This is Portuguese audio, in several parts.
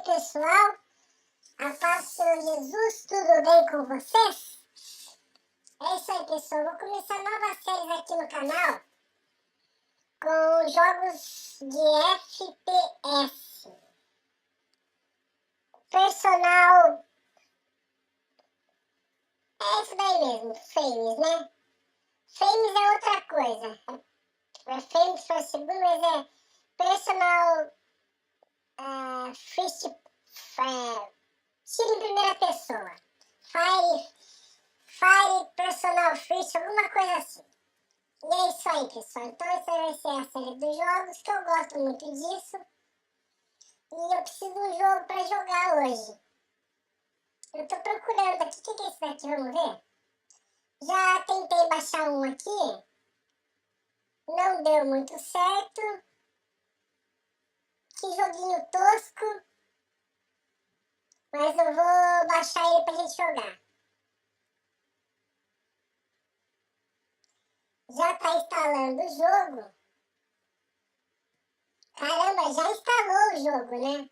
aí, pessoal? A paz do Senhor Jesus, tudo bem com vocês? É isso aí, pessoal. Vou começar novas séries aqui no canal com jogos de FPS. Personal... É isso daí mesmo, Frames, né? Frames é outra coisa. É Frames por segundo, mas é Personal... First... Tiro em primeira pessoa. Fire Personal First, alguma coisa assim. E é isso aí, pessoal. Então essa vai ser a série dos jogos, que eu gosto muito disso. E eu preciso de um jogo pra jogar hoje. Eu tô procurando aqui. O que é esse daqui? Vamos ver? Já tentei baixar um aqui. Não deu muito certo. Que joguinho tosco. Mas eu vou baixar ele pra gente jogar. Já tá instalando o jogo. Caramba, já instalou o jogo, né?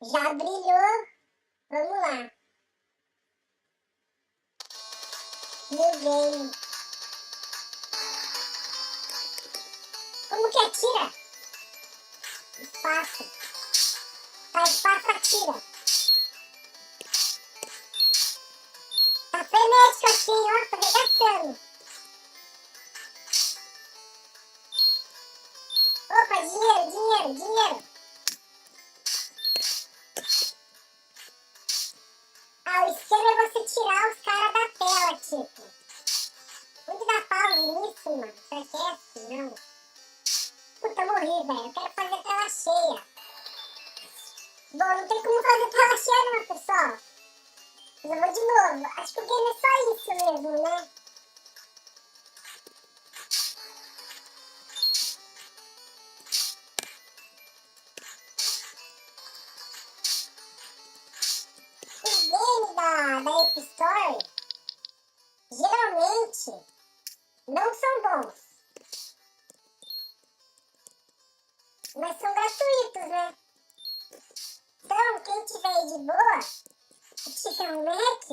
Já brilhou. Vamos lá. New game. Como que atira? Espaço. Faz espaço, atira. Tá frenético assim, ó. Tô arregaçando. Opa, dinheiro. Ah, o esquema é você tirar os caras da tela, tipo. Muito da pausa nisso, mano. Será que é assim? Não. Puta, morri, velho. Eu quero fazer tela cheia. Bom, não tem como fazer tela cheia não, pessoal. Mas eu vou de novo. Acho que o game é só isso mesmo, né? Os games da App Store, geralmente, não são bons. Mas são gratuitos, né? Então, quem tiver aí de boa, se tiver um Mac,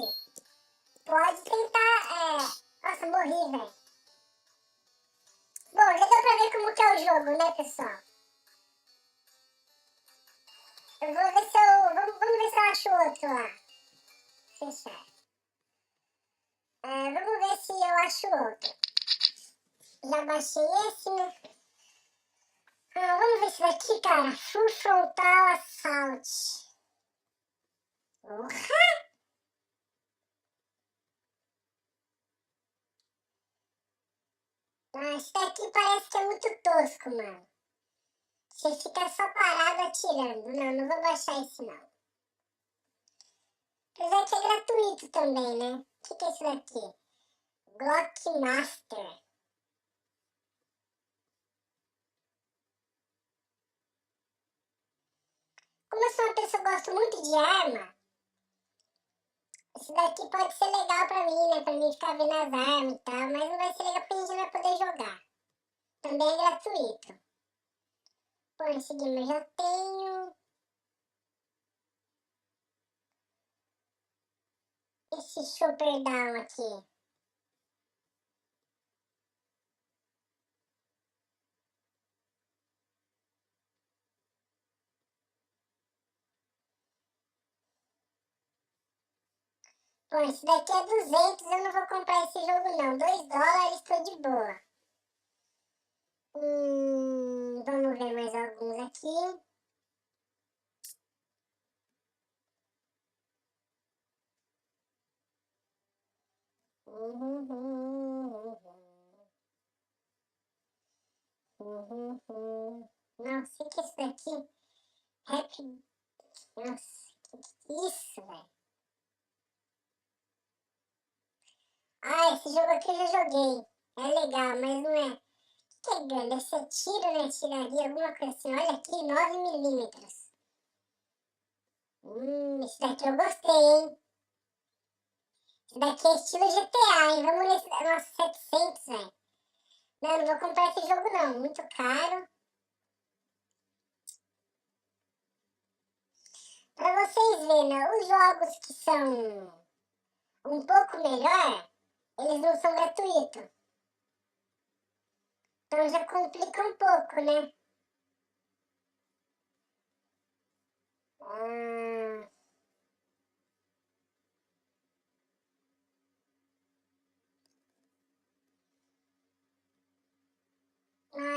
pode tentar, Nossa, morri, velho. Bom, já deu pra ver como que é o jogo, né, pessoal? Eu vou ver se eu... Vamos ver se eu acho outro lá. Fechar. Vamos ver se eu acho outro. Já baixei esse, né? Vamos ver esse daqui, cara. Full Frontal Assault. Porra! Esse daqui parece que é muito tosco, mano. Você fica só parado atirando. Não vou baixar esse não. Apesar que é gratuito também, né? O que é isso daqui? Glock Master. Como eu sou uma pessoa que gosta muito de arma, isso daqui pode ser legal pra mim, né? Pra mim ficar vendo as armas e tal, mas não vai ser legal porque a gente não vai poder jogar. Também é gratuito. Pô, esse game eu já tenho. Esse Chopper Down aqui. Pô, esse daqui é 200, eu não vou comprar esse jogo não. $2, tô de boa. Vamos ver mais alguns aqui. Nossa, o que é isso daqui? Happy... Nossa, que é isso, velho? Esse jogo aqui eu já joguei. É legal, mas não é... O que é gun? Deve ser tiro, né? Tiraria, alguma coisa assim. Olha aqui, 9mm. Esse daqui eu gostei, hein? Esse daqui é estilo GTA, hein? Vamos nesse... Nossa, 700, velho. Não vou comprar esse jogo não. Muito caro. vocês verem, né? Os jogos que são um pouco melhor, eles não são gratuitos. Então já complica um pouco, né?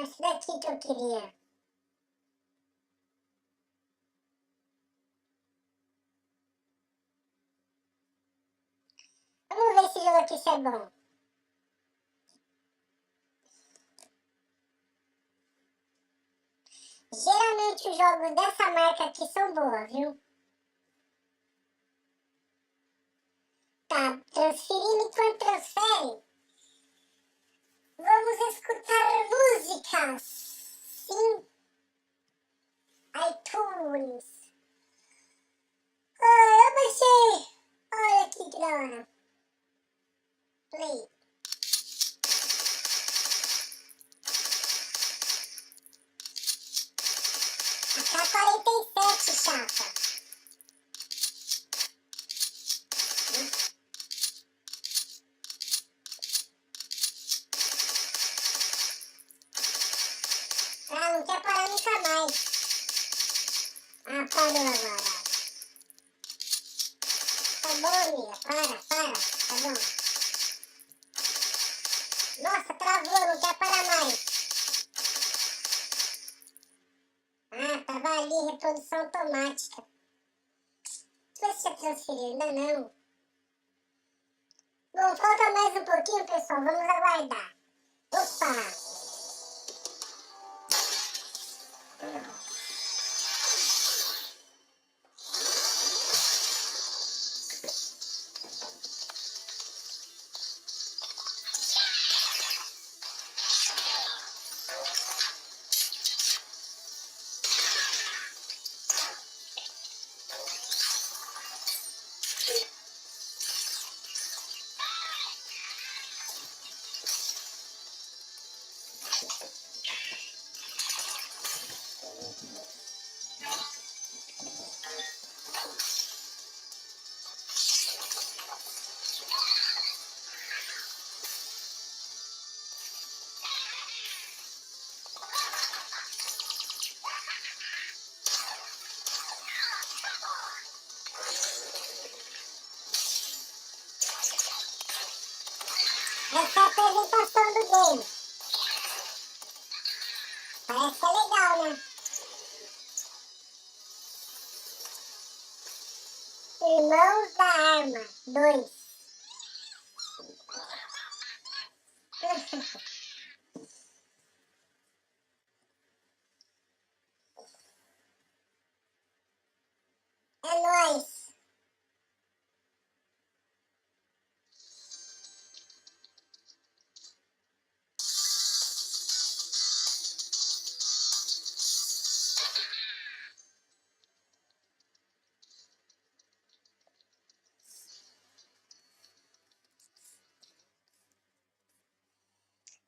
Esse daqui que eu queria. Vamos ver esse jogo aqui se é bom. Geralmente os jogos dessa marca aqui são boas, viu? Tá, transferindo enquanto transfere. Vamos escutar músicas. Sim. iTunes. Ah, eu baixei. Olha aqui que da hora. Play. AK-47, chapa. Ah, não quer parar nunca mais. Ah, parou agora. Tá bom, amiga. Para. Tá bom. Nossa, travou, não quer parar mais. Ah, tava ali, reprodução automática. Deixa eu ver se já transferiu, ainda não. Bom, falta mais um pouquinho, pessoal. Vamos aguardar. Opa! Essa é a apresentação do game. Parece que é legal, né? Irmãos da Arma 2. É nóis.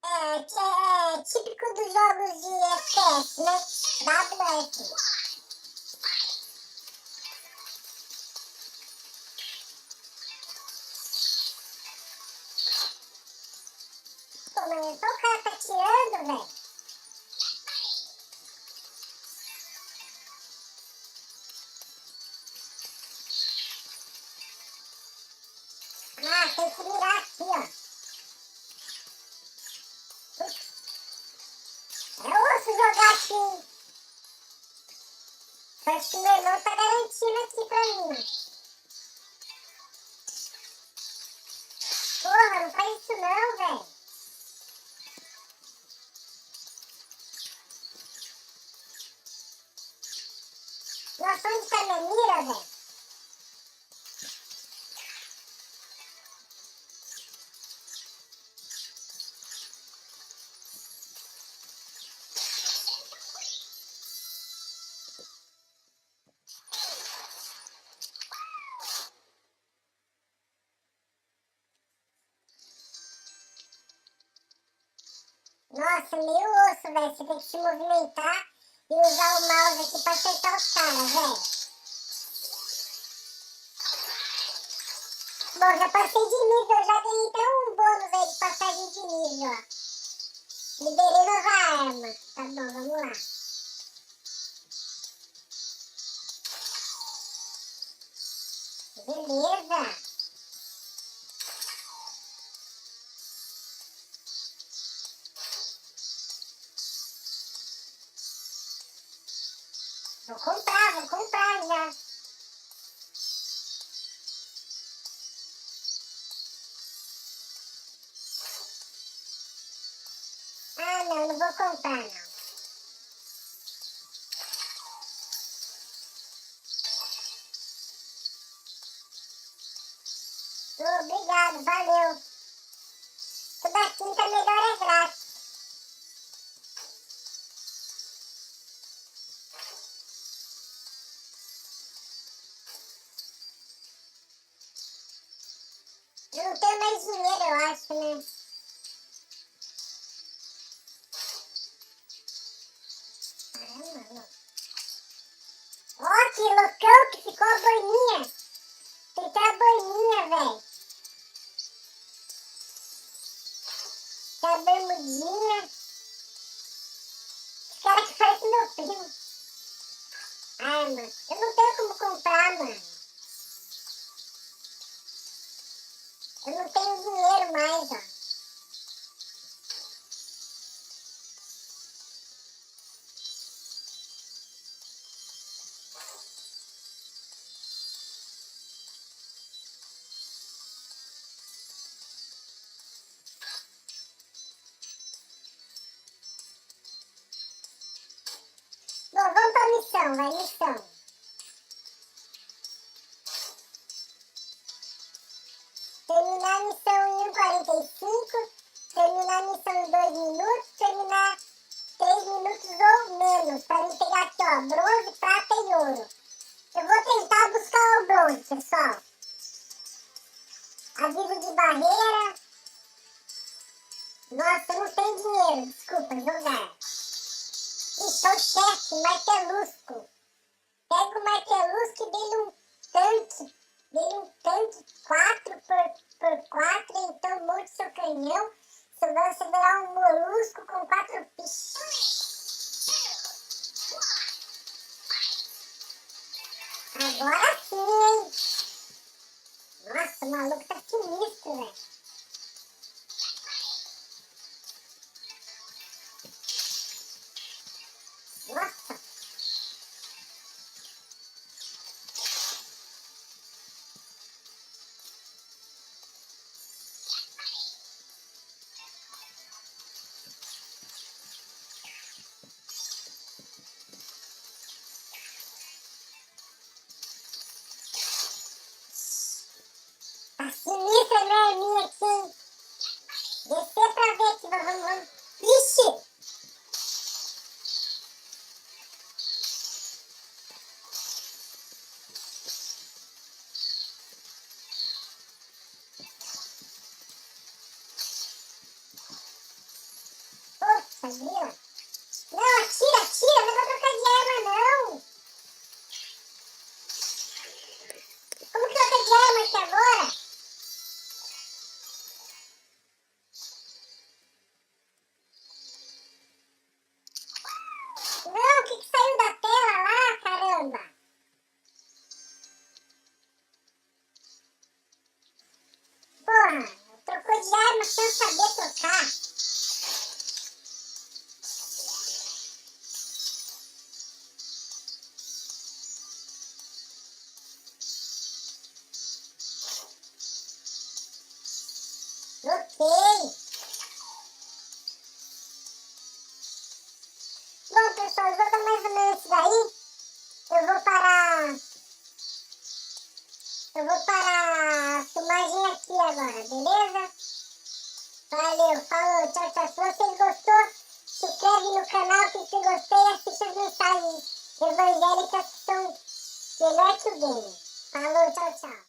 É típico dos jogos de FPS, né? WF. Pô, mas só o cara tá tirando, velho. Ah, tem que mirar aqui, ó. Eu ouço jogar aqui. Só que meu irmão tá garantindo aqui pra mim. Porra, não faz isso não, velho. Nossa, onde tá minha mira, velho? Nossa, meio osso, velho. Você tem que se movimentar e usar o mouse aqui pra acertar os caras, velho. bom, já passei de nível, já ganhei até um bônus aí de passagem de nível, ó. Liberei nova arma. Tá bom, vamos lá. Beleza. Vou comprar já. Ah, não vou comprar, não. Obrigado, valeu. Toda quinta melhor é grátis. Eu não tenho mais dinheiro, eu acho, né? Caramba, não. Ó, que loucão que ficou a boininha. Tem até a boininha, velho. Tem a bermudinha. Esse cara que parece meu primo. Ai, mano, eu não tenho como comprar, mano. Eu não tenho dinheiro mais, ó. Bom, vamos pra missão, vai, missão. Terminar a missão em 1,45, terminar a missão em 2 minutos, terminar 3 minutos ou menos, pra mim pegar aqui, ó, bronze, prata e ouro. Eu vou tentar buscar o bronze, pessoal. Aviso de barreira. Nossa, eu não tenho dinheiro, desculpa, jogar. Ixi, é o chefe, martelusco. Pega o martelusco e dê-lhe um tanque. Dê-lhe um tanque 4x4, então monte seu canhão. Senão você verá um molusco com 4 piches. Agora sim, hein? Nossa, o maluco tá sinistro, velho. Nossa. Tá sinistra a minha arminha aqui, hein? Descer pra ver aqui, vamos. Ixi! Poxa, grila. Não, atira, não é pra trocar de arma, não. Como que troca de arma aqui agora? Não, o que saiu da tela lá, caramba? Porra, trocou de arma sem saber trocar. Ok. Bom, pessoal, o jogo é mais ou menos isso daí. Eu vou parar a filmagem aqui agora, beleza? Valeu, falou, tchau, tchau. Se vocês gostou, se inscreve no canal, clique em gostei e assiste as mensagens evangélicas que são melhor que o game. Falou, tchau, tchau.